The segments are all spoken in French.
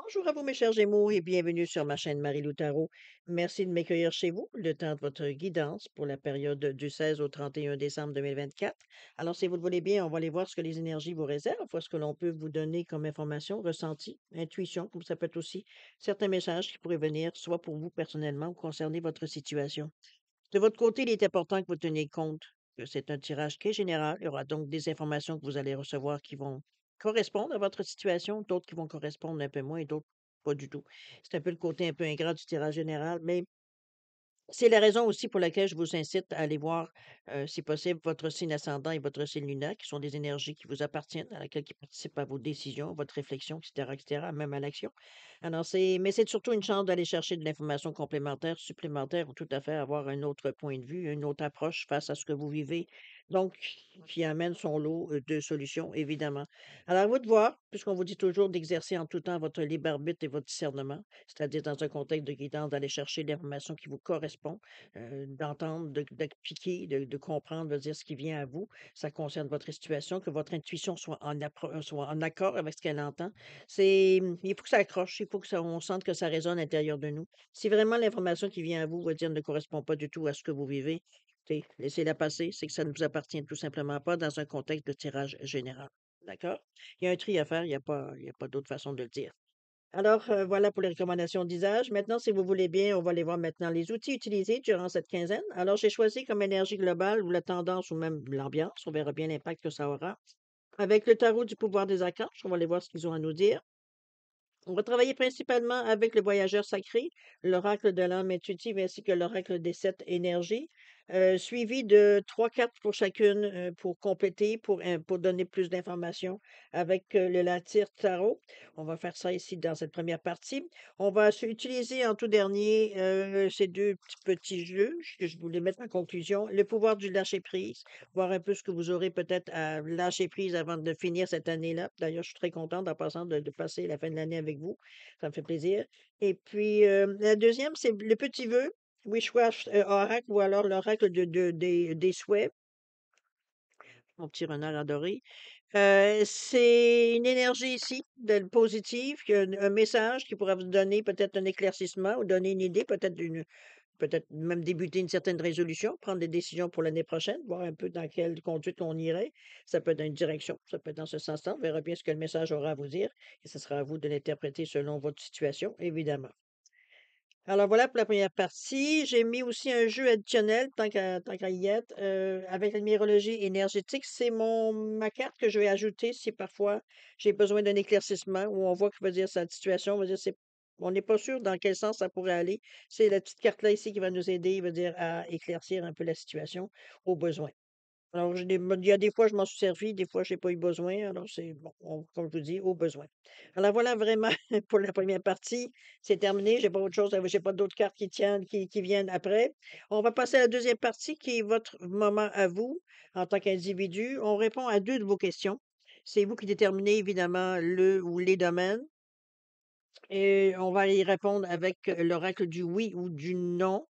Bonjour à vous, mes chers Gémeaux, et bienvenue sur ma chaîne Marie-Lou Tarot. Merci de m'accueillir chez vous, le temps de votre guidance pour la période du 16 au 31 décembre 2024. Alors, si vous le voulez bien, on va aller voir ce que les énergies vous réservent, voir ce que l'on peut vous donner comme information, ressenti, intuition, comme ça peut être aussi certains messages qui pourraient venir, soit pour vous personnellement ou concerner votre situation. De votre côté, il est important que vous teniez compte que c'est un tirage qui est général. Il y aura donc des informations que vous allez recevoir qui vont correspondre à votre situation, d'autres qui vont correspondre un peu moins et d'autres pas du tout. C'est un peu le côté un peu ingrat du tirage général, mais c'est la raison aussi pour laquelle je vous incite à aller voir, si possible, votre signe ascendant et votre signe lunaire, qui sont des énergies qui vous appartiennent, à laquelle qui participent à vos décisions, votre réflexion, et cetera, même à l'action. Alors c'est surtout une chance d'aller chercher de l'information complémentaire, supplémentaire ou tout à fait avoir un autre point de vue, une autre approche face à ce que vous vivez, donc qui amène son lot, de solutions, évidemment. Alors à vous de voir, puisqu'on vous dit toujours d'exercer en tout temps votre libre arbitre et votre discernement, c'est-à-dire dans un contexte de guidance, d'aller chercher l'information qui vous correspond, d'entendre, d'appliquer, de comprendre, de dire ce qui vient à vous. Ça concerne votre situation, que votre intuition soit en accord avec ce qu'elle entend. Il faut que ça accroche, il faut que ça on sente que ça résonne à l'intérieur de nous. Si vraiment l'information qui vient à vous, va dire, ne correspond pas du tout à ce que vous vivez, écoutez, laissez-la passer, c'est que ça ne vous appartient tout simplement pas dans un contexte de tirage général. D'accord? Il y a un tri à faire, il y a pas d'autre façon de le dire. Alors, voilà pour les recommandations d'usage. Maintenant, si vous voulez bien, on va aller voir maintenant les outils utilisés durant cette quinzaine. Alors, j'ai choisi comme énergie globale ou la tendance ou même l'ambiance. On verra bien l'impact que ça aura. Avec le tarot du pouvoir des archanges, on va aller voir ce qu'ils ont à nous dire. On va travailler principalement avec le voyageur sacré, l'oracle de l'âme intuitive ainsi que l'oracle des sept énergies, suivi de trois cartes pour chacune pour compléter, pour donner plus d'informations avec le Latir Tarot. On va faire ça ici dans cette première partie. On va utiliser en tout dernier ces deux petits jeux que je voulais mettre en conclusion. Le pouvoir du lâcher-prise, voir un peu ce que vous aurez peut-être à lâcher prise avant de finir cette année-là. D'ailleurs, je suis très contente en passant de passer la fin de l'année avec vous. Ça me fait plaisir. Et puis, la deuxième, c'est le petit vœu, Wishwash Oracle ou alors l'oracle des souhaits, mon petit renard adoré. C'est une énergie ici, positive, un message qui pourra vous donner peut-être un éclaircissement ou donner une idée, peut-être même débuter une certaine résolution, prendre des décisions pour l'année prochaine, voir un peu dans quelle conduite on irait. Ça peut être dans une direction, ça peut être dans ce sens-là. On verra bien ce que le message aura à vous dire et ce sera à vous de l'interpréter selon votre situation, évidemment. Alors voilà pour la première partie. J'ai mis aussi un jeu additionnel, tant qu'à y être, avec la numérologie énergétique. C'est ma carte que je vais ajouter si parfois j'ai besoin d'un éclaircissement ou on voit que veut dire sa situation, on va dire on n'est pas sûr dans quel sens ça pourrait aller. C'est la petite carte-là ici qui va nous aider, il veut dire à éclaircir un peu la situation au besoin. Alors, il y a des fois, je m'en suis servi, des fois, j'ai pas eu besoin. Alors, c'est bon, comme je vous dis, au besoin. Alors, voilà vraiment pour la première partie. C'est terminé. J'ai pas autre chose, j'ai pas d'autres cartes qui viennent après. On va passer à la deuxième partie qui est votre moment à vous en tant qu'individu. On répond à deux de vos questions. C'est vous qui déterminez évidemment le ou les domaines. Et on va y répondre avec l'oracle du oui ou du non.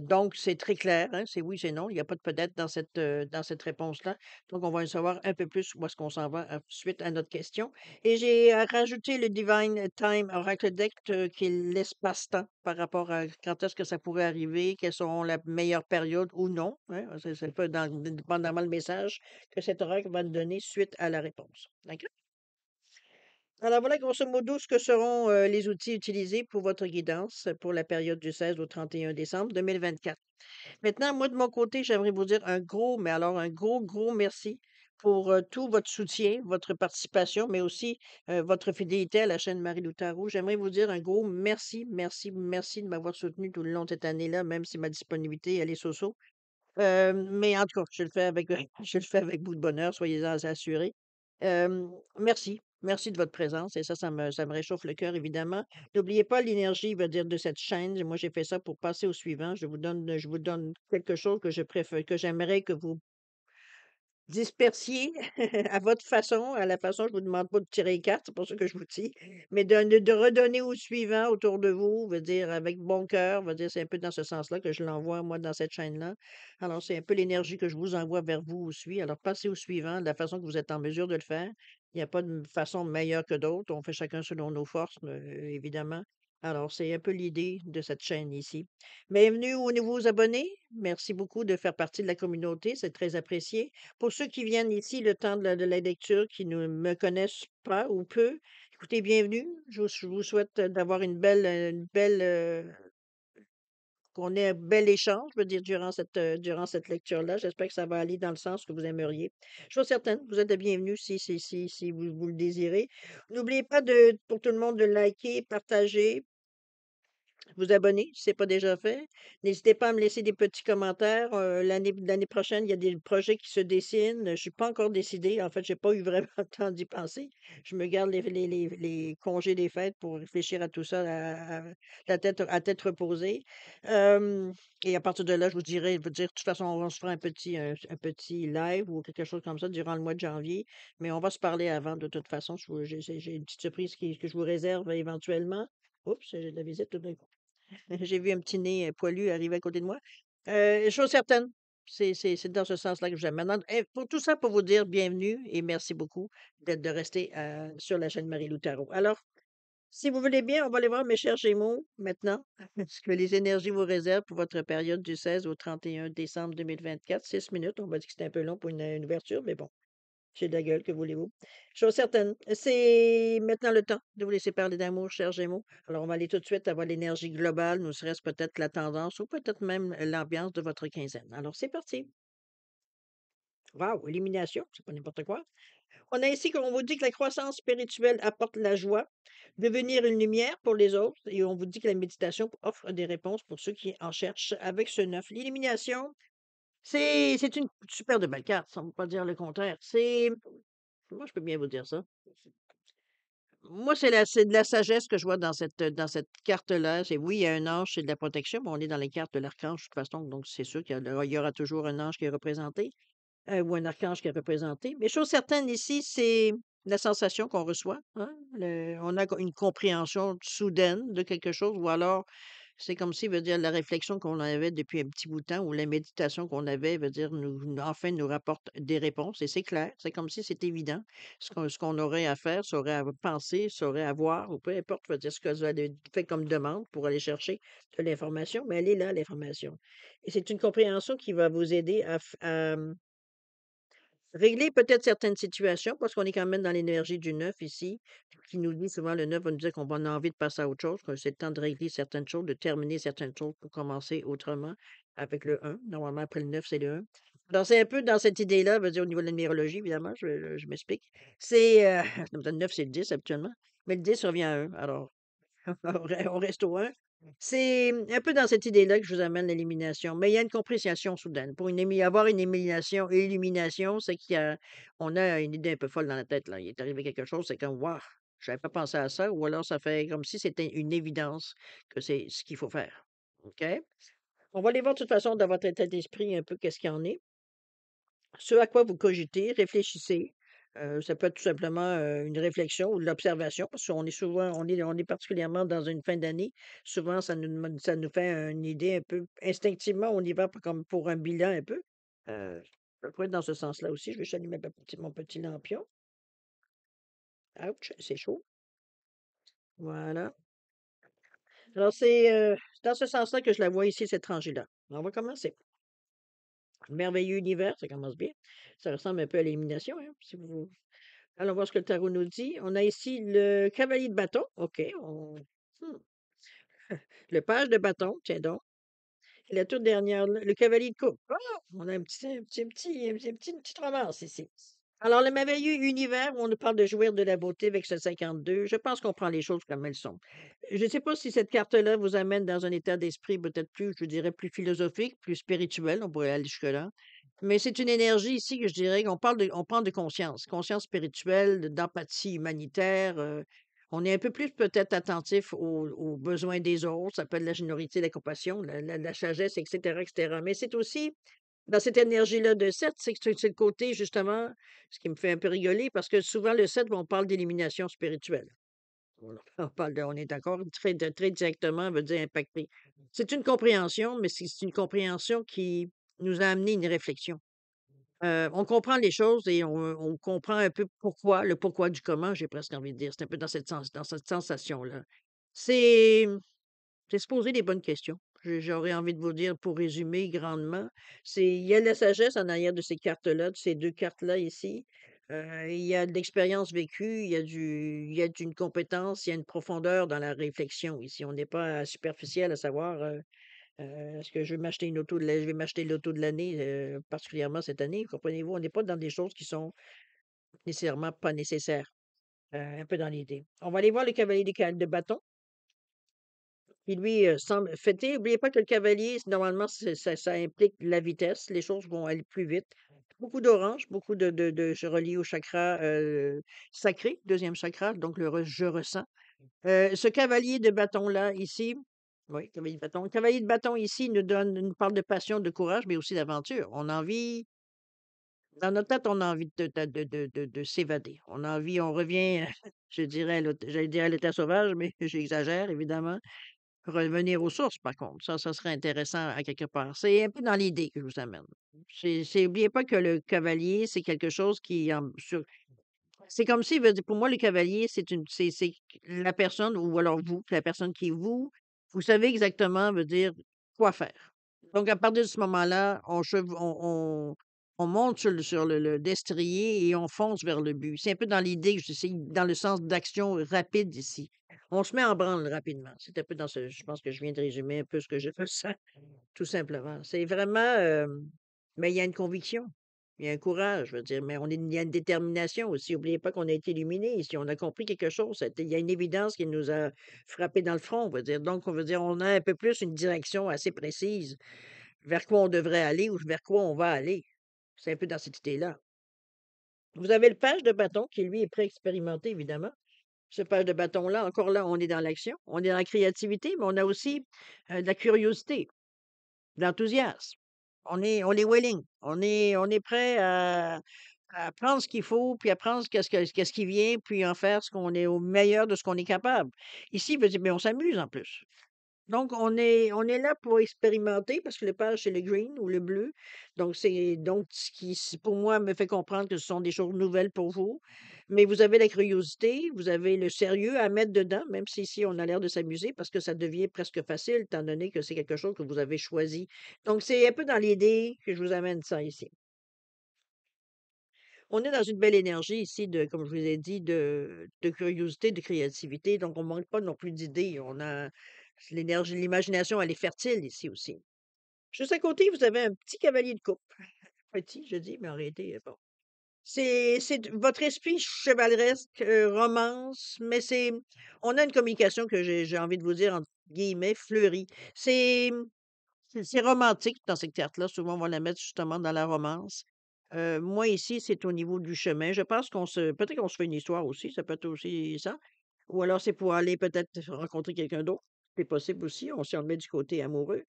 Donc, c'est très clair, hein, c'est oui, c'est non. Il n'y a pas de peut-être dans cette réponse-là. Donc, on va en savoir un peu plus où est-ce qu'on s'en va suite à notre question. Et j'ai rajouté le Divine Time Oracle Deck qui est l'espace-temps par rapport à quand est-ce que ça pourrait arriver, quelles seront la meilleure période ou non. Hein, c'est pas dépendamment le message que cet oracle va nous donner suite à la réponse. D'accord? Alors voilà grosso modo ce que seront, les outils utilisés pour votre guidance pour la période du 16 au 31 décembre 2024. Maintenant, moi de mon côté, j'aimerais vous dire un gros, mais alors un gros, gros merci pour, tout votre soutien, votre participation, mais aussi, votre fidélité à la chaîne Marie-Lou Tarot. J'aimerais vous dire un gros merci, merci, merci de m'avoir soutenu tout le long de cette année-là, même si ma disponibilité, elle est so-so. Mais en tout cas, je le fais avec je le fais avec beaucoup de bonheur, soyez-en assurés. Merci. Merci de votre présence et ça me réchauffe le cœur évidemment. N'oubliez pas l'énergie, veut dire, de cette chaîne. Moi, j'ai fait ça pour passer au suivant. Je vous donne quelque chose que je préfère que j'aimerais que vous dispersiez à votre façon, à la façon je vous demande pas de tirer les cartes, c'est pour ça que je vous dis, mais de redonner au suivant autour de vous, veut dire avec bon cœur, veut dire c'est un peu dans ce sens-là que je l'envoie moi dans cette chaîne-là. Alors c'est un peu l'énergie que je vous envoie vers vous aussi. Alors passez au suivant de la façon que vous êtes en mesure de le faire Il y a pas de façon meilleure que d'autres. On fait chacun selon nos forces, évidemment. Alors, c'est un peu l'idée de cette chaîne ici. Bienvenue aux nouveaux abonnés. Merci beaucoup de faire partie de la communauté. C'est très apprécié. Pour ceux qui viennent ici le temps de la lecture, qui ne me connaissent pas ou peu, écoutez, bienvenue. Je vous souhaite d'avoir une belle, qu'on ait un bel échange, je veux dire, durant cette lecture-là. J'espère que ça va aller dans le sens que vous aimeriez. Je suis certaine, vous êtes les bienvenus si vous le désirez. N'oubliez pas pour tout le monde de liker, partager, vous abonner si ce n'est pas déjà fait. N'hésitez pas à me laisser des petits commentaires. L'année prochaine, il y a des projets qui se dessinent. Je suis pas encore décidée. En fait, j'ai pas eu vraiment le temps d'y penser. Je me garde les congés des fêtes pour réfléchir à tout ça à tête reposée. Euh, et à partir de là, je vous dire, de toute façon, on se fera un petit live ou quelque chose comme ça durant le mois de janvier. Mais on va se parler avant, de toute façon. J'ai une petite surprise que je vous réserve éventuellement. Oups, j'ai de la visite tout d'un coup. J'ai vu un petit nez, poilu arriver à côté de moi. Chose certaine, c'est dans ce sens-là que j'aime. Maintenant, pour tout ça, pour vous dire bienvenue et merci beaucoup de rester, sur la chaîne Marie-Lou Tarot. Alors, si vous voulez bien, on va aller voir mes chers Gémeaux maintenant, ce que les énergies vous réservent pour votre période du 16 au 31 décembre 2024. 6 minutes, on m'a dit que c'était un peu long pour une ouverture, mais bon. J'ai de la gueule, que voulez-vous? Chose certaine, c'est maintenant le temps de vous laisser parler d'amour, chers Gémeaux. Alors, on va aller tout de suite avoir l'énergie globale, nous serait-ce peut-être la tendance ou peut-être même l'ambiance de votre quinzaine. Alors, c'est parti. Waouh, élimination, c'est pas n'importe quoi. On a ici qu'on vous dit que la croissance spirituelle apporte la joie, devenir une lumière pour les autres, et on vous dit que la méditation offre des réponses pour ceux qui en cherchent avec ce neuf. L'élimination, c'est une super de belle carte, ça ne veut pas dire le contraire. Moi, je peux bien vous dire ça. Moi, c'est de la sagesse que je vois dans cette carte-là. Oui, il y a un ange, c'est de la protection, mais on est dans les cartes de l'archange, de toute façon, donc c'est sûr qu'il y aura toujours un ange qui est représenté, ou un archange qui est représenté. Mais chose certaine ici, c'est la sensation qu'on reçoit, hein. On a une compréhension soudaine de quelque chose, ou alors c'est comme si, veut dire, la réflexion qu'on avait depuis un petit bout de temps ou la méditation qu'on avait, veut dire, enfin, nous rapporte des réponses. Et c'est clair, c'est comme si c'était évident. Ce qu'on aurait à faire, saurait à penser, saurait à voir, ou peu importe, veut dire, ce que vous avez fait comme demande pour aller chercher de l'information, mais elle est là, l'information. Et c'est une compréhension qui va vous aider régler peut-être certaines situations, parce qu'on est quand même dans l'énergie du 9 ici, qui nous dit souvent, le 9 va nous dire qu'on va avoir envie de passer à autre chose, que c'est le temps de régler certaines choses, de terminer certaines choses pour commencer autrement avec le 1. Normalement, après le 9, c'est le 1. Alors, c'est un peu dans cette idée-là, veut dire au niveau de la numérologie, évidemment, je m'explique. Le 9, c'est le 10 habituellement, mais le 10 revient à 1. Alors, on reste au 1. C'est un peu dans cette idée-là que je vous amène l'élimination, mais il y a une compréhension soudaine. Pour avoir une élimination, c'est on a une idée un peu folle dans la tête, là. Il est arrivé quelque chose, c'est comme: «Waouh, j'avais pas pensé à ça», ou alors ça fait comme si c'était une évidence que c'est ce qu'il faut faire. OK? On va aller voir de toute façon dans votre état d'esprit un peu qu'est-ce qu'il y en est. Ce à quoi vous cogitez, réfléchissez. Ça peut être tout simplement, une réflexion ou de l'observation, parce qu'on est souvent on est particulièrement dans une fin d'année. Souvent, ça nous fait une idée un peu instinctivement, on y va comme pour un bilan un peu. Ça pourrait être dans ce sens-là aussi. Je vais juste allumer mon petit lampion. Ouch, c'est chaud. Voilà. Alors c'est dans ce sens-là que je la vois ici, cette rangée-là. On va commencer. Merveilleux univers, ça commence bien. Ça ressemble un peu à l'élimination, hein, si vous allons voir ce que le tarot nous dit. On a ici le cavalier de bâton. OK. Hmm, Le page de bâton, tiens donc. Et la toute dernière, le cavalier de coupe. Ah! On a une petite romance ici. Alors, le merveilleux univers où on nous parle de jouir de la beauté avec ce 52, je pense qu'on prend les choses comme elles sont. Je ne sais pas si cette carte-là vous amène dans un état d'esprit peut-être plus, je dirais, plus philosophique, plus spirituel, on pourrait aller jusque-là. Mais c'est une énergie ici que je dirais on prend de conscience, conscience spirituelle, d'empathie humanitaire. On est un peu plus peut-être attentif aux besoins des autres. Ça peut être la générosité, la compassion, la sagesse, etc., etc. Mais c'est aussi dans cette énergie-là de 7, c'est le côté justement, ce qui me fait un peu rigoler, parce que souvent le 7, on parle d'élimination spirituelle. On est d'accord, très directement veut dire impacter. C'est une compréhension, mais c'est une compréhension qui nous a amené une réflexion. On comprend les choses et on comprend un peu pourquoi, le pourquoi du comment, j'ai presque envie de dire. C'est un peu dans cette sensation-là. C'est c'est se poser les bonnes questions. J'aurais envie de vous dire, pour résumer grandement, il y a de la sagesse en arrière de ces cartes-là, de ces 2 cartes-là ici. Il y a de l'expérience vécue, il y a d'une compétence, il y a une profondeur dans la réflexion ici. On n'est pas superficiel à savoir, est-ce que je vais m'acheter l'auto de l'année, particulièrement cette année, comprenez-vous? On n'est pas dans des choses qui sont nécessairement pas nécessaires, un peu dans l'idée. On va aller voir le cavalier de bâton. Qui lui, semble fêter. N'oubliez pas que le cavalier, normalement, ça implique la vitesse. Les choses vont aller plus vite. Beaucoup d'orange, beaucoup de relié au chakra sacré, deuxième chakra, donc je ressens. Ce cavalier de bâton-là, ici, oui, cavalier de bâton. Le cavalier de bâton, ici, nous parle de passion, de courage, mais aussi d'aventure. On a envie, dans notre tête, on a envie de s'évader. On a envie, on revient, j'allais dire à l'état sauvage, mais j'exagère, évidemment. Revenir aux sources, par contre, ça serait intéressant à quelque part. C'est un peu dans l'idée que je vous amène. Oubliez pas que le cavalier, c'est quelque chose qui c'est comme si, veut dire pour moi, le cavalier, c'est la personne ou alors vous, la personne qui vous savez exactement, veut dire, quoi faire. Donc à partir de ce moment-là, on monte sur le destrier et on fonce vers le but. C'est un peu dans l'idée que j'essaie dans le sens d'action rapide ici. On se met en branle rapidement. C'est un peu dans ce je pense que je viens de résumer un peu ce que je ressens, tout simplement. C'est vraiment, mais il y a une conviction, il y a un courage, je veux dire, mais il y a une détermination aussi. N'oubliez pas qu'on a été illuminés ici, on a compris quelque chose. Il y a une évidence qui nous a frappé dans le front, on va dire. Donc, on veut dire, on a un peu plus une direction assez précise vers quoi on devrait aller ou vers quoi on va aller. C'est un peu dans cette idée-là. Vous avez le page de bâton qui, lui, est pré-expérimenté, évidemment. Ce page de bâton-là, encore là, on est dans l'action, on est dans la créativité, mais on a aussi de la curiosité, de l'enthousiasme. On est willing, on est prêt à prendre ce qu'il faut, puis à prendre qu'est-ce qui vient, puis en faire ce qu'on est au meilleur de ce qu'on est capable. Ici, il veut dire, mais on s'amuse en plus. Donc, on est là pour expérimenter parce que le page, c'est le green ou le bleu. Donc ce qui, pour moi, me fait comprendre que ce sont des choses nouvelles pour vous. Mais vous avez la curiosité, vous avez le sérieux à mettre dedans, même si ici, on a l'air de s'amuser parce que ça devient presque facile, étant donné que c'est quelque chose que vous avez choisi. Donc, c'est un peu dans l'idée que je vous amène ça ici. On est dans une belle énergie ici comme je vous ai dit, de curiosité, de créativité. Donc, on manque pas non plus d'idées. On a l'énergie, l'imagination, elle est fertile ici aussi. Juste à côté, vous avez un petit cavalier de coupe. Petit, je dis, mais en réalité, bon. Votre esprit chevaleresque, romance, mais on a une communication que j'ai envie de vous dire, entre guillemets, fleurie. C'est, c'est romantique dans cette carte-là. Souvent, on va la mettre justement dans la romance. Moi, ici, c'est au niveau du chemin. Je pense peut-être qu'on se fait une histoire aussi. Ça peut être aussi ça. Ou alors, c'est pour aller peut-être rencontrer quelqu'un d'autre. C'est possible aussi. Si on le met du côté amoureux.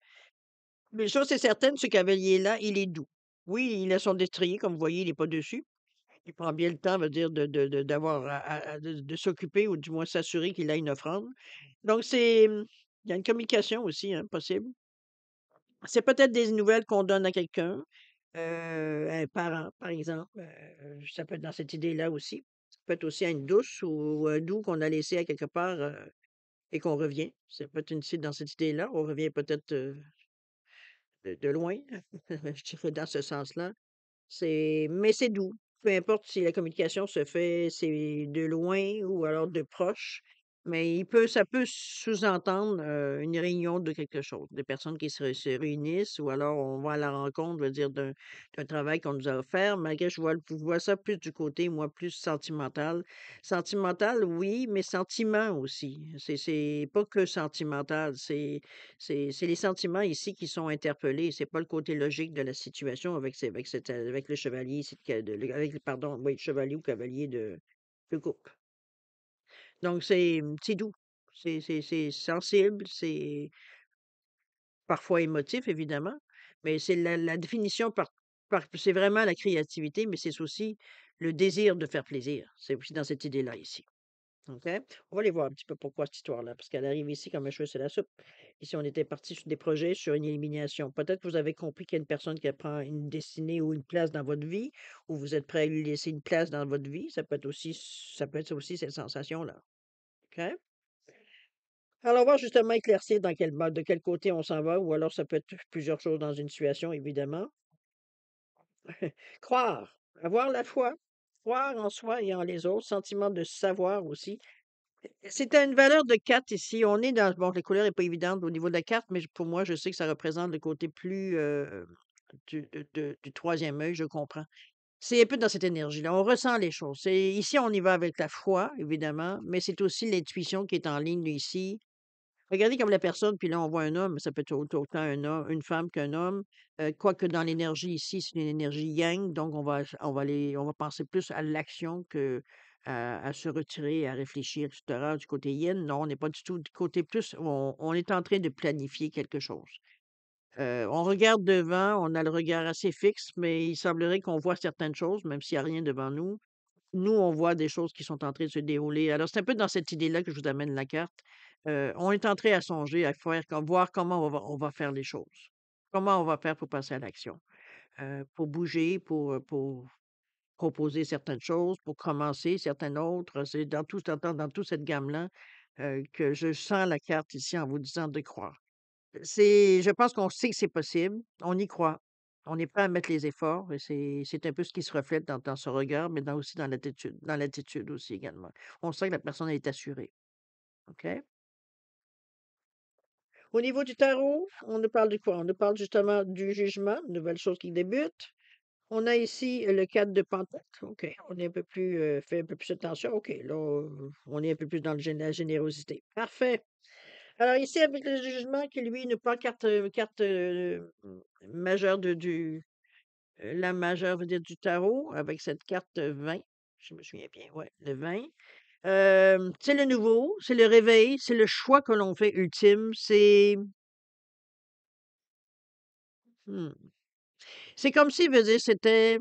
Mais une chose est certaine, ce cavalier-là, il est doux. Oui, il a son destrier, comme vous voyez, il n'est pas dessus. Il prend bien le temps, veut dire, d'avoir de s'occuper ou du moins s'assurer qu'il a une offrande. Donc, il y a une communication aussi, hein, possible. C'est peut-être des nouvelles qu'on donne à quelqu'un, un parent, par exemple. Ça peut être dans cette idée-là aussi. Ça peut être aussi à une douce ou un doux qu'on a laissé à quelque part et qu'on revient. C'est peut-être dans cette idée-là. On revient peut-être de loin, je dirais dans ce sens-là. Mais c'est doux. Peu importe si la communication se fait, c'est de loin ou alors de proche, mais ça peut sous-entendre une réunion de quelque chose, des personnes qui se réunissent ou alors on va à la rencontre, veut dire d'un travail qu'on nous a offert, malgré je vois ça plus du côté, moi, plus sentimental. Sentimental, oui, mais sentiment aussi. C'est pas que sentimental, c'est les sentiments ici qui sont interpellés. C'est pas le côté logique de la situation avec le chevalier, pardon, oui, le chevalier ou cavalier de coupe. Donc, c'est doux. C'est sensible, c'est parfois émotif, évidemment, mais c'est la définition c'est vraiment la créativité, mais c'est aussi le désir de faire plaisir. C'est aussi dans cette idée-là ici. OK? On va aller voir un petit peu pourquoi cette histoire-là, parce qu'elle arrive ici comme un cheveu sur la soupe. Ici, on était parti sur des projets sur une élimination. Peut-être que vous avez compris qu'il y a une personne qui prend une destinée ou une place dans votre vie, ou vous êtes prêt à lui laisser une place dans votre vie. Ça peut être ça aussi, cette sensation-là. OK? Alors, on va justement éclaircir dans quel mode, de quel côté on s'en va, ou alors ça peut être plusieurs choses dans une situation, évidemment. Croire, avoir la foi, croire en soi et en les autres, sentiment de savoir aussi. C'est une valeur de 4 ici. On est dans bon, la couleur est pas évidente au niveau de la carte, mais pour moi, je sais que ça représente le côté plus, du 3e œil, je comprends. C'est un peu dans cette énergie-là. On ressent les choses. C'est ici, on y va avec la foi, évidemment, mais c'est aussi l'intuition qui est en ligne ici. Regardez comme la personne, puis là, on voit un homme, ça peut être autant un homme une femme qu'un homme, quoique dans l'énergie ici, c'est une énergie yang, donc on va penser plus à l'action qu'à se retirer, à réfléchir et cetera. Du côté yin, non, on n'est pas du tout du côté plus on est en train de planifier quelque chose. On regarde devant, on a le regard assez fixe, mais il semblerait qu'on voit certaines choses, même s'il y a rien devant nous. Nous, on voit des choses qui sont en train de se dérouler. Alors, c'est un peu dans cette idée-là que je vous amène la carte. On est en train à songer, à faire comme voir comment on va faire les choses. Comment on va faire pour passer à l'action, pour bouger, pour proposer certaines choses, pour commencer certaines autres. C'est dans toute cette gamme-là, que je sens la carte ici en vous disant de croire. Je pense qu'on sait que c'est possible, on y croit. On est prêt à mettre les efforts et c'est un peu ce qui se reflète dans ce regard, mais aussi dans l'attitude aussi également. On sent que la personne est assurée, OK? Au niveau du tarot, on nous parle de quoi? On nous parle justement du jugement, une nouvelle chose qui débute. On a ici le 4 de Pentacle, OK, on est un peu plus, fait un peu plus attention, OK, là, on est un peu plus dans la générosité. Parfait. Alors ici, avec le jugement qui, lui, nous parle carte, majeure la majeure veut dire du tarot avec cette carte 20, je me souviens bien, ouais, le 20. C'est le nouveau, c'est le réveil, c'est le choix que l'on fait ultime, mmh, c'est comme si, veut dire, c'était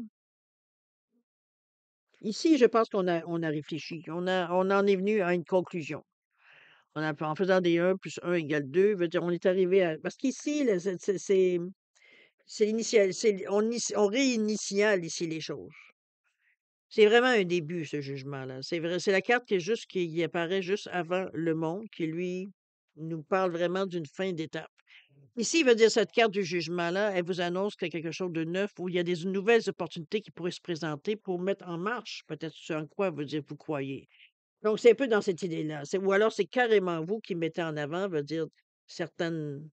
ici, je pense qu'on a réfléchi, on en est venu à une conclusion. En faisant des 1 plus 1 égale 2, veut dire on est arrivé à parce qu'ici, là, c'est l'initial c'est on réinitiale ici les choses. C'est vraiment un début, ce jugement-là. C'est vrai, c'est la carte qui apparaît juste avant le monde, qui lui nous parle vraiment d'une fin d'étape. Ici, il veut dire cette carte du jugement-là, elle vous annonce qu'il y a quelque chose de neuf, où il y a des nouvelles opportunités qui pourraient se présenter pour mettre en marche peut-être ce en quoi veut dire vous croyez. Donc, c'est un peu dans cette idée-là. Ou alors c'est carrément vous qui mettez en avant, veut dire certaines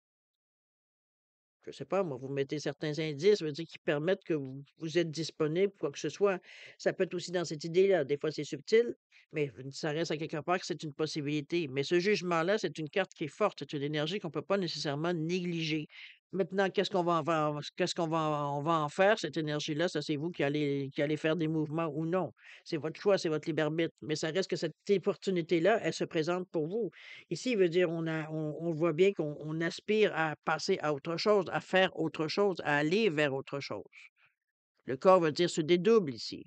je sais pas moi, vous mettez certains indices, veut dire qui permettent que vous êtes disponible, quoi que ce soit. Ça peut être aussi dans cette idée-là. Des fois, c'est subtil, mais ça reste à quelque part que c'est une possibilité. Mais ce jugement-là, c'est une carte qui est forte, c'est une énergie qu'on peut pas nécessairement négliger. Maintenant, on va en faire, cette énergie-là? Ça, c'est vous qui allez faire des mouvements ou non. C'est votre choix, c'est votre libre arbitre. Mais ça reste que cette opportunité-là, elle se présente pour vous. Ici, il veut dire on voit bien qu'on aspire à passer à autre chose, à faire autre chose, à aller vers autre chose. Le corps veut dire se dédouble ici.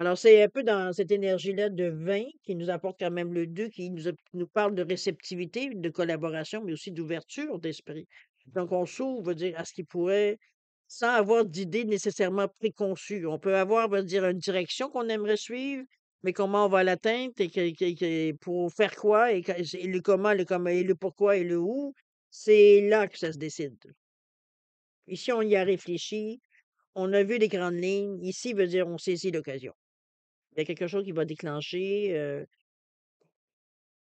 Alors, c'est un peu dans cette énergie-là de 20 qui nous apporte quand même le 2 qui nous parle de réceptivité, de collaboration, mais aussi d'ouverture d'esprit. Donc, on s'ouvre, veut dire, à ce qui pourrait, sans avoir d'idée nécessairement préconçue. On peut avoir, veut dire, une direction qu'on aimerait suivre, mais comment on va l'atteindre et pour faire quoi et le comment et le pourquoi et le où, c'est là que ça se décide. Ici, on y a réfléchi, on a vu les grandes lignes. Ici, veut dire, on saisit l'occasion. Il y a quelque chose qui va déclencher,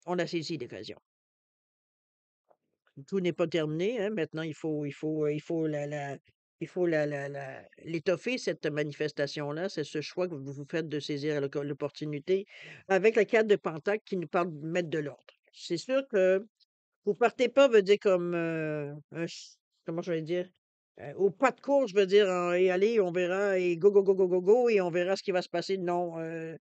on a saisi l'occasion. Tout n'est pas terminé, hein. Maintenant, il faut l'étoffer cette manifestation-là. C'est ce choix que vous faites de saisir l'opportunité avec la carte de Pentacle qui nous parle de mettre de l'ordre. C'est sûr que vous partez pas, veut dire comme, un ch comment je vais dire? Au pas de course, je veux dire, et allez, on verra et go, go, go, go, go, go et on verra ce qui va se passer. Non, et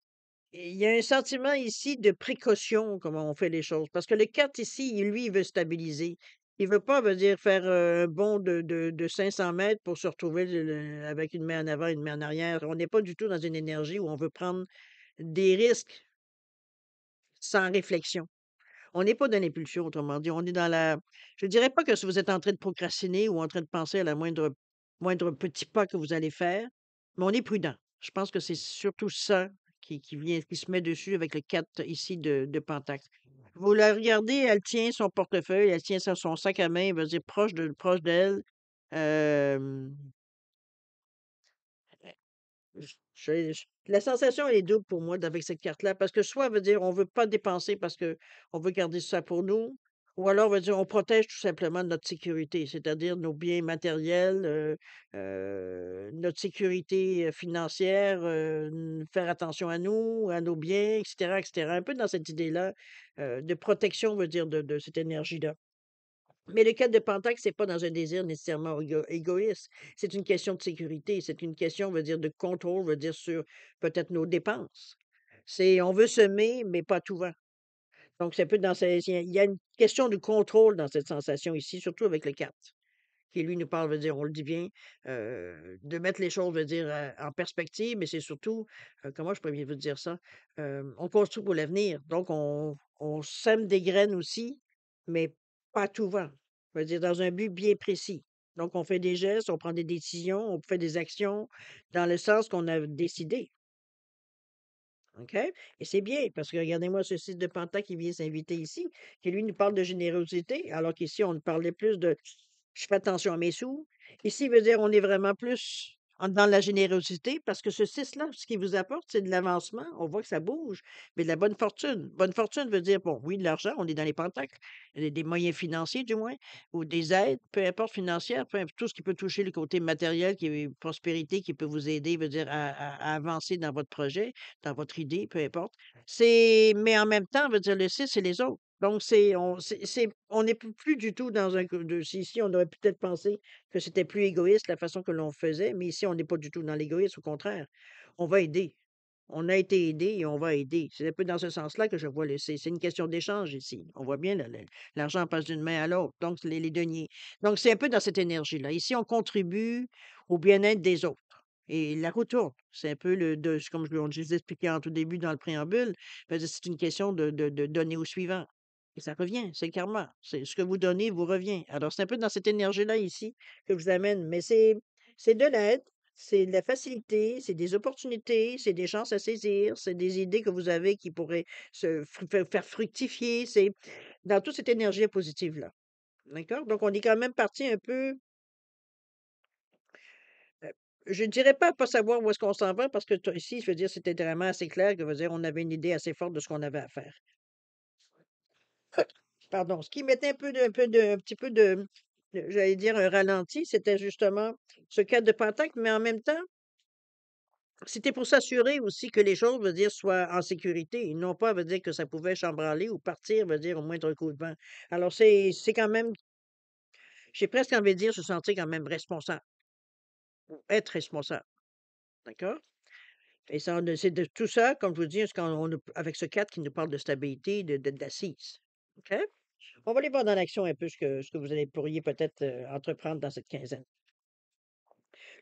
il y a un sentiment ici de précaution, comment on fait les choses. Parce que le 4 ici, lui, il veut stabiliser. Il veut pas, veut dire, faire un bond de 500 mètres pour se retrouver avec une main en avant, une main en arrière. On n'est pas du tout dans une énergie où on veut prendre des risques. sans réflexion. On n'est pas dans l'impulsion, autrement dit, on est dans la je dirais pas que si vous êtes en train de procrastiner ou en train de penser à la moindre petit pas que vous allez faire, mais on est prudent. Je pense que c'est surtout ça qui se met dessus avec le 4 ici de pentacle. Vous la regardez, elle tient son portefeuille, elle tient son sac à main, elle va dire proche d'elle. Hem la sensation, elle est double pour moi avec cette carte-là, parce que soit veut dire on veut pas dépenser parce que on veut garder ça pour nous, ou alors veut dire on protège tout simplement notre sécurité, c'est-à-dire nos biens matériels, notre sécurité, financière, faire attention à nous, à nos biens, et cetera. Un peu dans cette idée-là, de protection, veut dire de cette énergie-là. Mais le 4 de Pentacle, c'est pas dans un désir nécessairement égoïste. C'est une question de sécurité. C'est une question, veut dire, de contrôle, veut dire, sur peut-être nos dépenses. C'est on veut semer, mais pas tout vent. Donc, c'est un peu dans il y a une question de contrôle dans cette sensation ici, surtout avec le 4, qui lui nous parle, veut dire, on le dit bien, de mettre les choses, veut dire, en perspective, mais c'est surtout, comment je pourrais bien vous dire ça? On construit pour l'avenir. Donc, on sème des graines aussi, mais pas à tout vent. Veut dire dans un but bien précis. Donc, on fait des gestes, on prend des décisions, on fait des actions dans le sens qu'on a décidé. OK? Et c'est bien, parce que regardez-moi ce 6 de Pentacle qui vient s'inviter ici, qui lui nous parle de générosité, alors qu'ici, on nous parlait plus de je fais attention à mes sous. Ici, veut dire on est vraiment plus dans la générosité, parce que ce 6-là, ce qu'il vous apporte, c'est de l'avancement. On voit que ça bouge, mais de la bonne fortune. Bonne fortune veut dire, bon, oui, de l'argent, on est dans les pentacles, des moyens financiers du moins, ou des aides, peu importe financières, peu importe, tout ce qui peut toucher le côté matériel, qui est prospérité, qui peut vous aider, veut dire à avancer dans votre projet dans votre idée, peu importe. Mais en même temps, veut dire le 6 c'est les autres. Donc on n'est plus du tout dans un ici, on aurait peut-être pensé que c'était plus égoïste la façon que l'on faisait, mais ici, on n'est pas du tout dans l'égoïsme, au contraire. On va aider. On a été aidé et on va aider. C'est un peu dans ce sens-là que je vois le c'est une question d'échange ici. On voit bien l'argent passe d'une main à l'autre, donc les deniers. Donc c'est un peu dans cette énergie-là. Ici, on contribue au bien-être des autres. Et la roue tourne. C'est un peu comme je vous ai expliqué en tout début dans le préambule, c'est une question de donner au suivant. Et ça revient, c'est le karma. C'est ce que vous donnez vous revient. Alors, c'est un peu dans cette énergie-là ici que je vous amène, mais c'est de l'aide, c'est de la facilité, c'est des opportunités, c'est des chances à saisir, c'est des idées que vous avez qui pourraient faire fructifier. C'est dans toute cette énergie positive-là. D'accord? Donc, on est quand même parti un peu. Heu, je ne dirais pas savoir où est-ce qu'on s'en va parce que ici, je veux dire, c'était vraiment assez clair que veut dire on avait une idée assez forte de ce qu'on avait à faire. Pardon, ce qui mettait un petit peu j'allais dire un ralenti, c'était justement ce cadre de Pentacle, mais en même temps, c'était pour s'assurer aussi que les choses, veut dire, soient en sécurité et non pas, veut dire, que ça pouvait chambranler ou partir, veut dire, au moindre coup de vent. Alors c'est quand même j'ai presque envie de dire se sentir quand même responsable, être responsable, d'accord? Et ça, c'est de tout ça, comme je vous dis, ce qu'on a avec ce 4 qui nous parle de stabilité, d'assise. OK? On va aller voir dans l'action un peu ce que vous allez pourriez peut-être, entreprendre dans cette quinzaine.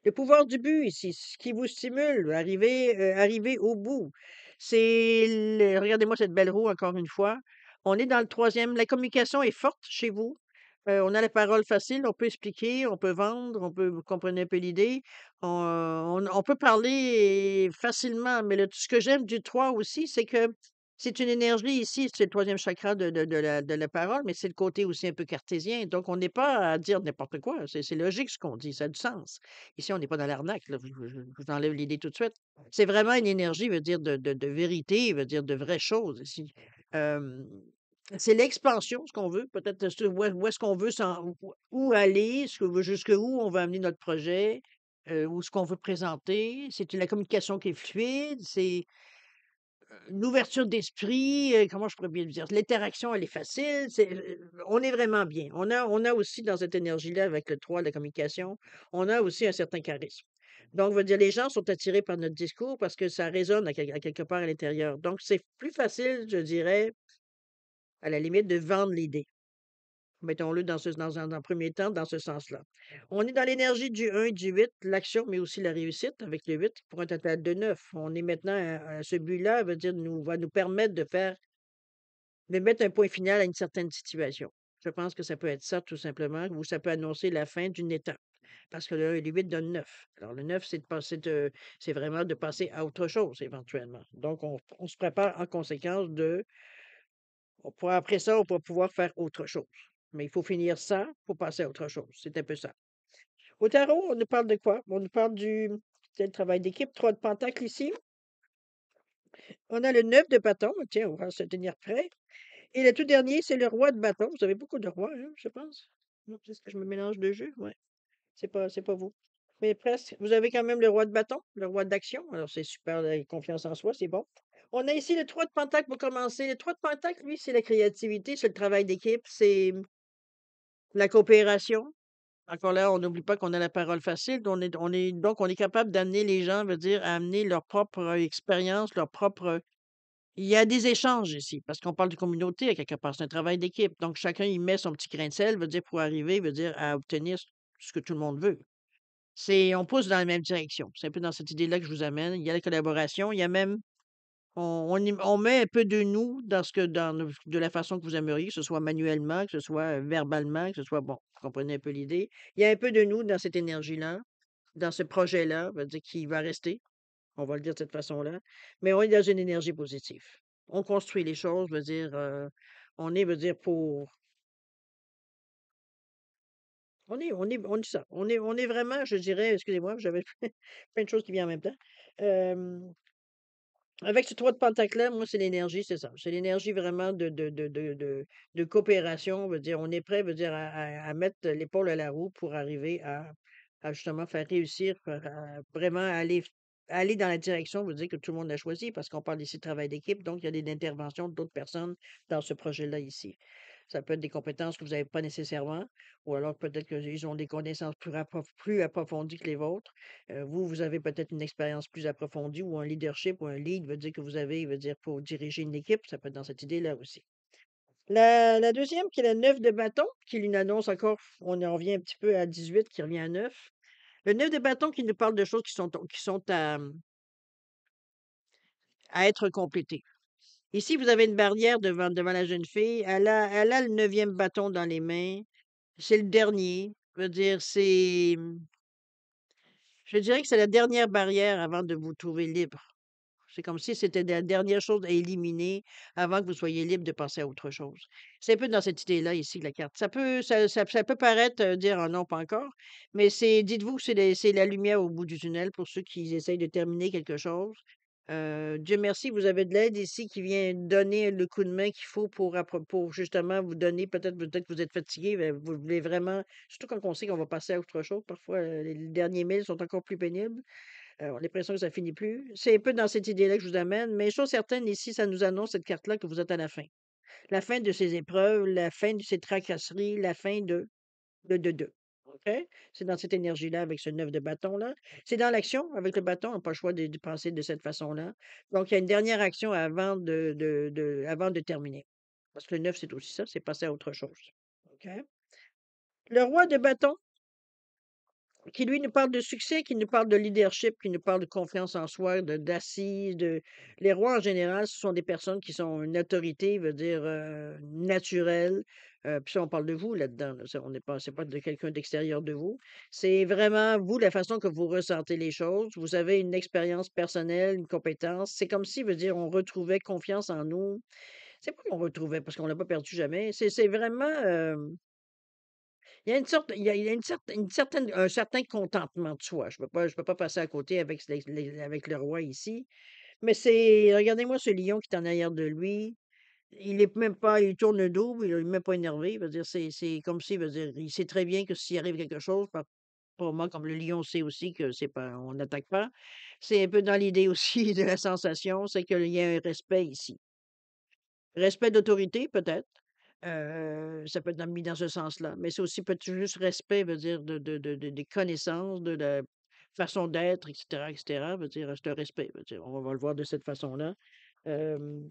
Le pouvoir du but ici, ce qui vous stimule, arriver au bout. C'est regardez-moi cette belle roue encore une fois. On est dans le troisième. La communication est forte chez vous. On a la parole facile, on peut expliquer, on peut vendre, vous comprenez un peu l'idée. On peut parler facilement, mais ce que j'aime du 3 aussi, c'est que c'est une énergie ici, c'est le troisième chakra de la parole, mais c'est le côté aussi un peu cartésien. Donc, on n'est pas à dire n'importe quoi. C'est logique ce qu'on dit, ça a du sens. Ici, on n'est pas dans l'arnaque, là, je vous enlève l'idée tout de suite. C'est vraiment une énergie, veut dire de vérité, veut dire de vraies choses ici. Hem, c'est l'expansion, ce qu'on veut, peut-être où est-ce qu'on veut où aller, jusqu'où on veut amener notre projet, ou ce qu'on veut présenter. C'est la communication qui est fluide, c'est une ouverture d'esprit, comment je pourrais bien le dire? L'interaction, elle est facile, on est vraiment bien. On a aussi dans cette énergie-là, avec le 3 la communication, on a aussi un certain charisme. Donc, veut dire les gens sont attirés par notre discours parce que ça résonne à quelque part à l'intérieur. Donc, c'est plus facile, je dirais, à la limite, de vendre l'idée. Mettons-le dans un premier temps, dans ce sens-là. On est dans l'énergie du 1 et du 8, l'action, mais aussi la réussite avec le 8 pour un total de 9. On est maintenant ce but-là veut dire va nous permettre de faire de mettre un point final à une certaine situation. Je pense que ça peut être ça tout simplement, ou ça peut annoncer la fin d'une étape. Parce que le 8 donne 9. Alors le 9, c'est vraiment de passer à autre chose éventuellement. Donc on se prépare en conséquence de on pourra après ça, on pourra pouvoir faire autre chose. Mais il faut finir ça pour passer à autre chose. C'est un peu ça. Au tarot, on nous parle de quoi? On nous parle du c'est le travail d'équipe, 3 de pentacle ici. On a le 9 de bâton, tiens, on va se tenir prêt. Et le tout dernier, c'est le roi de bâton. Vous avez beaucoup de rois, hein, je pense. Non, est-ce que je me mélange de jeu? Ouais, c'est pas vous. Mais presque. Vous avez quand même le roi de bâton, le roi d'action. Alors c'est super, la confiance en soi, c'est bon. On a ici le 3 de pentacle pour commencer. Le 3 de pentacle, lui, c'est la créativité, c'est le travail d'équipe, c'est la coopération. Encore là, on n'oublie pas qu'on a la parole facile. Donc on est capable d'amener les gens, veut dire, à amener leur propre expérience, leur propre. Il y a des échanges ici, parce qu'on parle de communauté à quelque part, c'est un travail d'équipe. Donc chacun y met son petit grain de sel, veut dire, pour arriver, veut dire, à obtenir ce que tout le monde veut. On pousse dans la même direction. C'est un peu dans cette idée-là que je vous amène. Il y a la collaboration, il y a même on met un peu de nous de la façon que vous aimeriez, que ce soit manuellement, que ce soit, verbalement, que ce soit bon, vous comprenez un peu l'idée. Il y a un peu de nous dans cette énergie-là, dans ce projet-là, veut dire qui va rester, on va le dire de cette façon-là, mais on est dans une énergie positive. On construit les choses, veut dire, veut dire, on est ça. On est vraiment, je dirais, excusez-moi, j'avais plein de choses qui viennent en même temps. Hem Avec ce 3 de pentacle-là, moi, c'est l'énergie, c'est ça. C'est l'énergie vraiment de coopération, veut dire, on est prêt, veut dire, à mettre l'épaule à la roue pour arriver à justement faire réussir, vraiment aller dans la direction, veut dire, que tout le monde a choisi, parce qu'on parle ici de travail d'équipe, donc il y a des interventions d'autres personnes dans ce projet-là ici. Ça peut être des compétences que vous n'avez pas nécessairement, ou alors peut-être qu'ils ont des connaissances plus approfondies que les vôtres. Vous, vous avez peut-être une expérience plus approfondie ou un leadership ou un lead veut dire que vous avez, veut dire pour diriger une équipe, ça peut être dans cette idée-là aussi. La deuxième, qui est la 9 de bâton, qui est une annonce encore, on en revient un petit peu à 18, qui revient à 9. Le 9 de bâton qui nous parle de choses qui sont à être complétées. Ici, vous avez une barrière devant la jeune fille. Elle a le neuvième bâton dans les mains. C'est le dernier. Veut dire, je dirais que c'est la dernière barrière avant de vous trouver libre. C'est comme si c'était la dernière chose à éliminer avant que vous soyez libre de passer à autre chose. C'est un peu dans cette idée-là ici, la carte. Ça peut paraître, dire: «Ah non, pas encore», mais dites-vous que c'est la lumière au bout du tunnel pour ceux qui essayent de terminer quelque chose. Dieu merci, vous avez de l'aide ici qui vient donner le coup de main qu'il faut pour justement vous donner peut-être que vous êtes fatigué, mais vous voulez vraiment surtout quand on sait qu'on va passer à autre chose, parfois, les derniers milles sont encore plus pénibles. On a l'impression que ça finit plus. C'est un peu dans cette idée-là que je vous amène, mais chose certaine, ici, ça nous annonce cette carte-là que vous êtes à la fin. La fin de ces épreuves, la fin de ces tracasseries, la fin de. OK? C'est dans cette énergie-là avec ce 9 de bâton-là. C'est dans l'action avec le bâton, on n'a pas le choix de penser de cette façon-là. Donc, il y a une dernière action avant de terminer. Parce que le 9, c'est aussi ça, c'est passer à autre chose. OK? Le roi de bâton, qui lui nous parle de succès, qui nous parle de leadership, qui nous parle de confiance en soi, d'assises, les rois en général, ce sont des personnes qui sont une autorité, veut dire, naturelle, puis ça on parle de vous là-dedans, là, ça on n'est pas c'est pas de quelqu'un d'extérieur de vous. C'est vraiment vous, la façon que vous ressentez les choses. Vous avez une expérience personnelle, une compétence. C'est comme si, veut dire, on retrouvait confiance en nous. C'est pas qu'on retrouvait parce qu'on l'a pas perdu jamais. C'est vraiment, il y a une sorte il y a une certaine un certain contentement de soi. Je peux pas passer à côté avec le roi ici, mais regardez-moi ce lion qui est en arrière de lui. Il tourne le dos, il est même pas énervé. Veut dire, c'est comme si, veut dire, il sait très bien que s'il arrive quelque chose, probablement comme le lion sait aussi que c'est pas on n'attaque pas. C'est un peu dans l'idée aussi de la sensation, c'est qu'il y a un respect ici. Respect d'autorité peut-être, ça peut être mis dans ce sens-là, mais c'est aussi peut-être juste respect, veut dire des connaissances, de la façon d'être et cetera, veut dire, c'est un respect, veut dire, on va le voir de cette façon-là. Hem,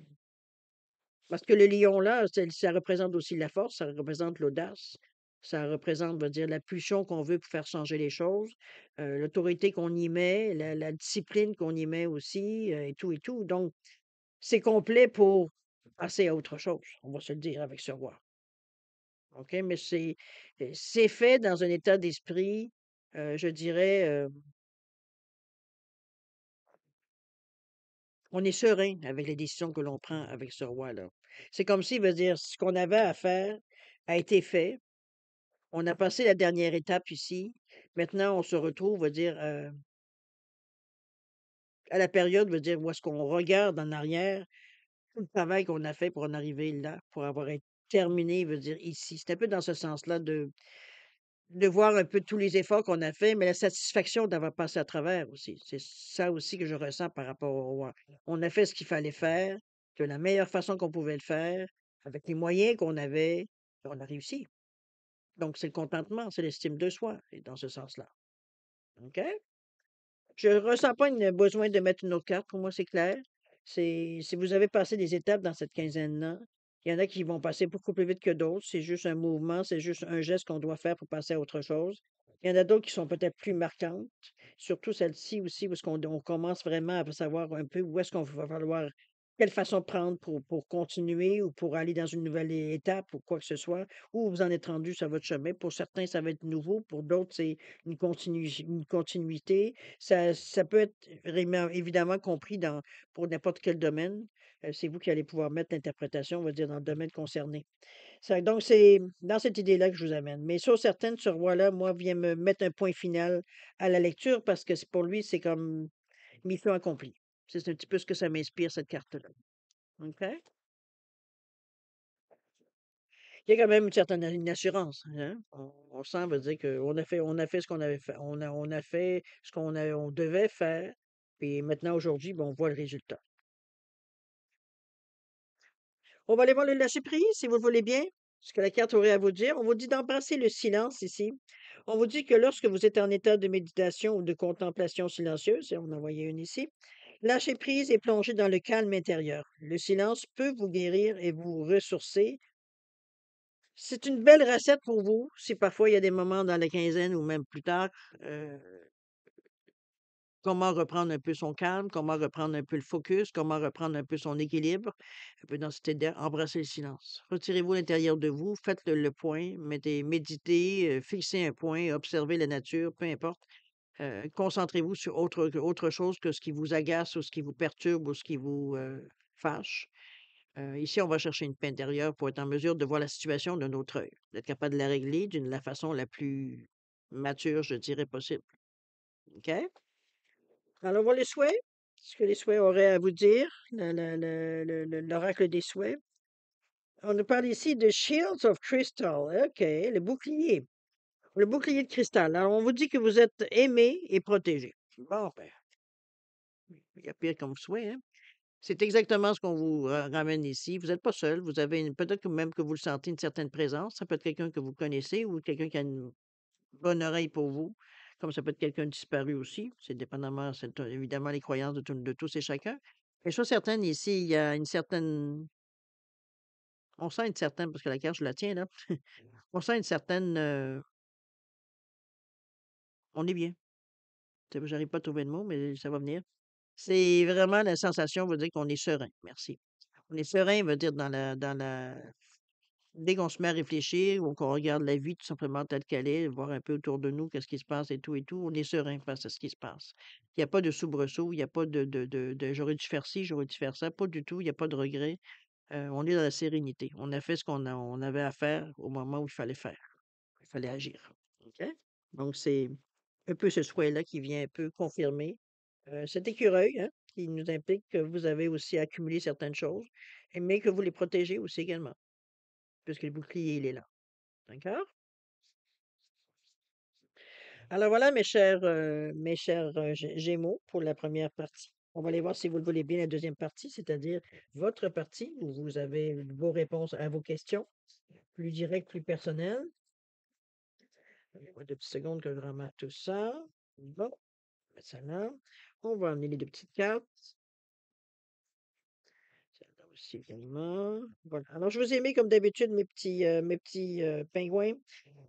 Parce que le lion-là, ça représente aussi la force, ça représente l'audace, ça représente, veut dire, la pulsion qu'on veut pour faire changer les choses, l'autorité qu'on y met, la discipline qu'on y met aussi, et tout, donc c'est complet pour passer à autre chose, on va se le dire avec ce roi. OK? Mais c'est fait dans un état d'esprit, je dirais, on est serein avec les décisions que l'on prend avec ce roi-là. C'est comme s'il veut dire: «Ce qu'on avait à faire a été fait. On a passé la dernière étape ici. Maintenant, on se retrouve, veut dire, à la période, veut dire, où est-ce qu'on regarde en arrière tout le travail qu'on a fait pour en arriver là, pour avoir terminé, veut dire, ici». C'est un peu dans ce sens-là de voir un peu tous les efforts qu'on a faits, mais la satisfaction d'avoir passé à travers aussi. C'est ça aussi que je ressens par rapport au roi. On a fait ce qu'il fallait faire, de la meilleure façon qu'on pouvait le faire, avec les moyens qu'on avait, et on a réussi. Donc c'est le contentement, c'est l'estime de soi, et dans ce sens-là. OK? Je ressens pas une besoin de mettre une autre carte, pour moi, c'est clair. C'est si vous avez passé des étapes dans cette quinzaine-là, il y en a qui vont passer beaucoup plus vite que d'autres. C'est juste un mouvement, c'est juste un geste qu'on doit faire pour passer à autre chose. Il y en a d'autres qui sont peut-être plus marquantes, surtout celle-ci aussi, où est-ce on commence vraiment à savoir un peu où est-ce qu'on va falloir quelle façon prendre pour continuer ou pour aller dans une nouvelle étape ou quoi que ce soit, où vous en êtes rendu sur votre chemin. Pour certains, ça va être nouveau, pour d'autres, c'est une continuité. Ça peut être réellement évidemment compris pour n'importe quel domaine. C'est vous qui allez pouvoir mettre l'interprétation, on va dire, dans le domaine concerné. Donc c'est dans cette idée-là que je vous amène. Mais chose certaine, ce roi-là, moi, vient me mettre un point final à la lecture parce que pour lui, c'est comme mission accomplie. C'est un petit peu ce que ça m'inspire, cette carte-là. OK? Il y a quand même une certaine une assurance, hein? On sent, veut dire qu'on a fait ce qu'on avait fait. On a fait ce on devait faire. Puis maintenant, aujourd'hui, ben, on voit le résultat. On va aller voir le lâcher-prise, si vous le voulez bien, ce que la carte aurait à vous dire. On vous dit d'embrasser le silence ici. On vous dit que lorsque vous êtes en état de méditation ou de contemplation silencieuse, et on en voyait une ici, lâcher prise et plonger dans le calme intérieur. Le silence peut vous guérir et vous ressourcer. C'est une belle recette pour vous, si parfois il y a des moments dans la quinzaine ou même plus tard, euh, comment reprendre un peu son calme, comment reprendre un peu le focus, comment reprendre un peu son équilibre, un peu dans cette idée, embrasser le silence. Retirez-vous à l'intérieur de vous, faites le point, méditez, fixez un point, observez la nature, peu importe. Concentrez-vous sur autre chose que ce qui vous agace ou ce qui vous perturbe ou ce qui vous fâche. Ici, on va chercher une paix intérieure pour être en mesure de voir la situation d'un autre œil, d'être capable de la régler d'une la façon la plus mature, je dirais, possible. OK? Alors, voilà les souhaits. Ce que les souhaits auraient à vous dire, l'oracle des souhaits. On nous parle ici de Shields of Crystal. OK, le bouclier. Le bouclier de cristal. Alors, on vous dit que vous êtes aimé et protégé. Bon, ben, il y a pire comme souhait, hein? C'est exactement ce qu'on vous ramène ici. Vous n'êtes pas seul. Vous avez peut-être que même que vous le sentez une certaine présence. Ça peut être quelqu'un que vous connaissez ou quelqu'un qui a une bonne oreille pour vous, comme ça peut être quelqu'un de disparu aussi. C'est dépendamment, c'est évidemment les croyances de tous et chacun. Mais chose certaine, ici, il y a une certaine. On sent une certaine, parce que la carte, je la tiens là. On sent une certaine. On est bien. J'arrive pas à trouver le mot, mais ça va venir. C'est vraiment la sensation, veut dire qu'on est serein. Merci. On est serein, veut dire dans la dès qu'on se met à réfléchir ou qu'on regarde la vie tout simplement telle qu'elle est, voir un peu autour de nous qu'est-ce qui se passe et tout, on est serein face à ce qui se passe. Il y a pas de soubresaut, il y a pas de «j'aurais dû faire ci, j'aurais dû faire ça», pas du tout, il y a pas de regret. On est dans la sérénité. On a fait ce on avait à faire au moment où il fallait faire. Il fallait agir. OK? Donc c'est un peu ce souhait-là qui vient un peu confirmer, cet écureuil, hein, qui nous implique que vous avez aussi accumulé certaines choses, mais que vous les protégez aussi également, puisque le bouclier, il est là. D'accord? Alors voilà, mes chers Gémeaux, pour la première partie. On va aller voir si vous le voulez bien la deuxième partie, c'est-à-dire votre partie, où vous avez vos réponses à vos questions, plus directes, plus personnelles. Donnez-moi 2 petites secondes que je ramasse tout ça. Bon, mettre ça là. On va amener les deux petites cartes. Celle-là aussi également. Voilà. Alors, je vous ai mis comme d'habitude mes petits pingouins.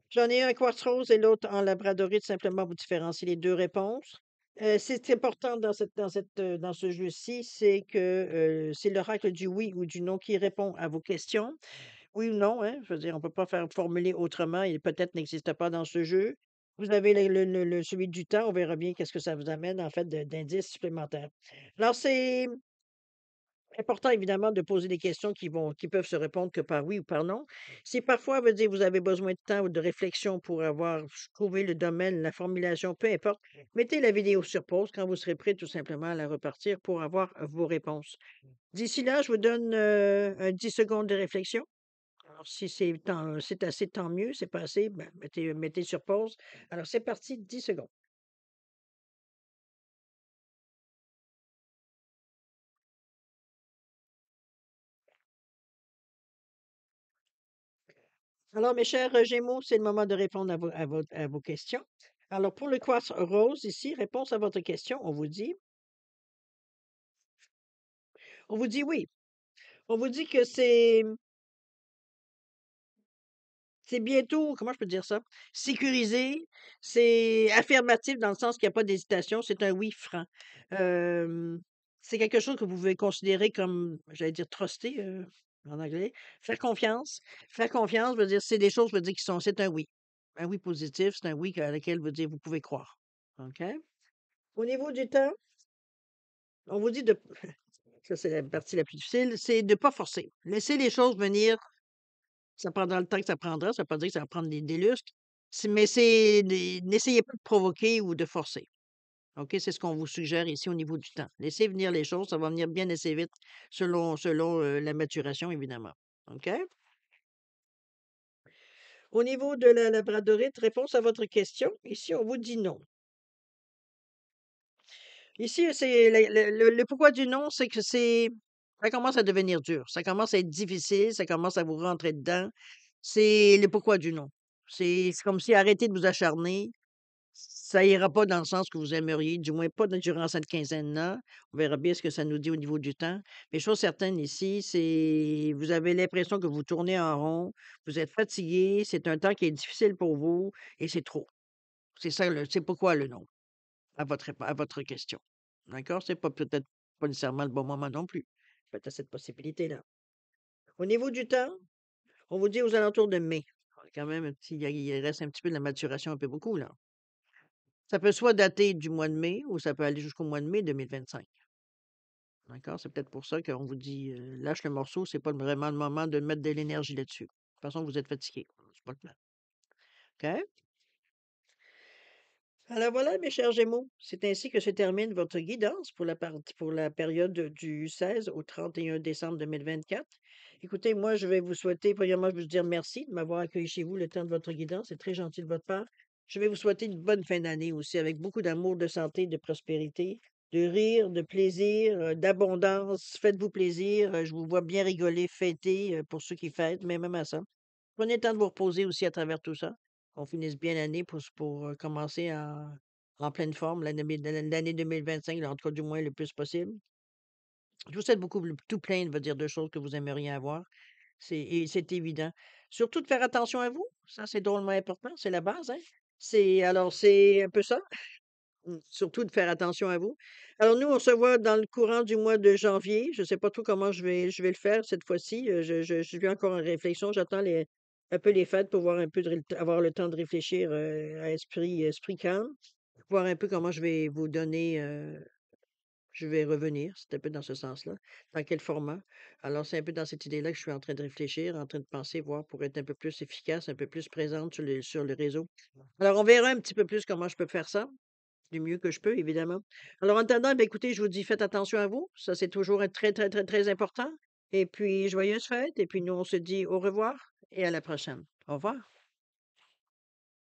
J'en ai un quartz rose et l'autre en labradorite, simplement vous différencier les deux réponses. C'est important dans ce jeu-ci, c'est que, c'est l'oracle du oui ou du non qui répond à vos questions. Oui ou non, hein, je veux dire, on peut pas faire formuler autrement et peut-être n'existe pas dans ce jeu. Vous avez le celui du temps, on verra bien qu'est-ce que ça vous amène en fait d'indices supplémentaires. Alors c'est important évidemment de poser des questions qui peuvent se répondre que par oui ou par non. Si parfois, veut dire, vous avez besoin de temps ou de réflexion pour avoir trouvé le domaine, la formulation, peu importe, mettez la vidéo sur pause quand vous serez prêt tout simplement à la repartir pour avoir vos réponses. D'ici là, je vous donne, un 10 secondes de réflexion. Alors si c'est assez, tant mieux, c'est pas assez, ben, mettez sur pause. Alors c'est parti, 10 secondes. Alors mes chers, Gémeaux, c'est le moment de répondre à vos questions. Alors pour le quartz rose ici, réponse à votre question, on vous dit oui. On vous dit que c'est bientôt, comment je peux dire ça? Sécurisé, c'est affirmatif dans le sens qu'il y a pas d'hésitation, c'est un oui franc. Hem, c'est quelque chose que vous pouvez considérer comme, j'allais dire trusté, en anglais. Faire confiance. Faire confiance veut dire c'est des choses, veut dire qui sont c'est un oui. Un oui positif, c'est un oui à laquelle veut dire vous pouvez croire. OK? Au niveau du temps, on vous dit de ça c'est la partie la plus difficile, c'est de pas forcer. Laissez les choses venir. Ça prendra le temps que ça prendra, ça veut pas dire que ça va prendre des lustres, mais n'essayez pas de provoquer ou de forcer, OK? C'est ce qu'on vous suggère ici au niveau du temps. Laissez venir les choses, ça va venir bien assez vite selon la maturation évidemment, OK? Au niveau de la labradorite, réponse à votre question, ici on vous dit non. Ici, c'est le pourquoi du non, c'est que ça commence à devenir dur, ça commence à être difficile, ça commence à vous rentrer dedans. C'est le pourquoi du non. C'est comme si arrêtez de vous acharner, ça ira pas dans le sens que vous aimeriez, du moins pas durant cette quinzaine-là. On verra bien ce que ça nous dit au niveau du temps. Mais chose certaine ici, c'est vous avez l'impression que vous tournez en rond, vous êtes fatigué, c'est un temps qui est difficile pour vous et c'est trop. C'est pourquoi le non à votre question. D'accord? C'est pas peut-être pas nécessairement le bon moment non plus. Peut-être cette possibilité-là. Au niveau du temps, on vous dit aux alentours de mai. Quand même, il reste un petit peu de la maturation, un peu beaucoup, là. Ça peut soit dater du mois de mai ou ça peut aller jusqu'au mois de mai 2025. D'accord? C'est peut-être pour ça qu'on vous dit lâche le morceau, c'est pas vraiment le moment de mettre de l'énergie là-dessus. De toute façon, vous êtes fatigué. C'est pas le plan. OK? Alors voilà, mes chers Gémeaux, c'est ainsi que se termine votre guidance pour la période du 16 au 31 décembre 2024. Écoutez, moi, je vais vous souhaiter, premièrement, je vais vous dire merci de m'avoir accueilli chez vous le temps de votre guidance. C'est très gentil de votre part. Je vais vous souhaiter une bonne fin d'année aussi, avec beaucoup d'amour, de santé, de prospérité, de rire, de plaisir, d'abondance. Faites-vous plaisir. Je vous vois bien rigoler, fêter pour ceux qui fêtent, mais même à ça. Prenez le temps de vous reposer aussi à travers tout ça. Qu'on finisse bien l'année pour commencer en pleine forme l'année 2025, là, en tout cas, du moins le plus possible. Je vous souhaite tout plein, de dire, de choses que vous aimeriez avoir. C'est évident. Surtout de faire attention à vous. Ça, c'est drôlement important. C'est la base, hein? C'est un peu ça. Surtout de faire attention à vous. Alors nous, on se voit dans le courant du mois de janvier. Je ne sais pas trop comment je vais le faire cette fois-ci. Je suis encore en réflexion. J'attends un peu les fêtes pour voir un peu avoir le temps de réfléchir à esprit calme, voir un peu comment je vais vous donner, je vais revenir. C'est un peu dans ce sens-là. Dans quel format. Alors, c'est un peu dans cette idée-là que je suis en train de réfléchir, en train de penser, voir pour être un peu plus efficace, un peu plus présente sur le réseau. Alors, on verra un petit peu plus comment je peux faire ça. Du mieux que je peux, évidemment. Alors, en attendant, ben, écoutez, je vous dis, faites attention à vous. Ça, c'est toujours un très, très, très, très important. Et puis, joyeuses fêtes. Et puis, nous, on se dit au revoir et à la prochaine. Au revoir.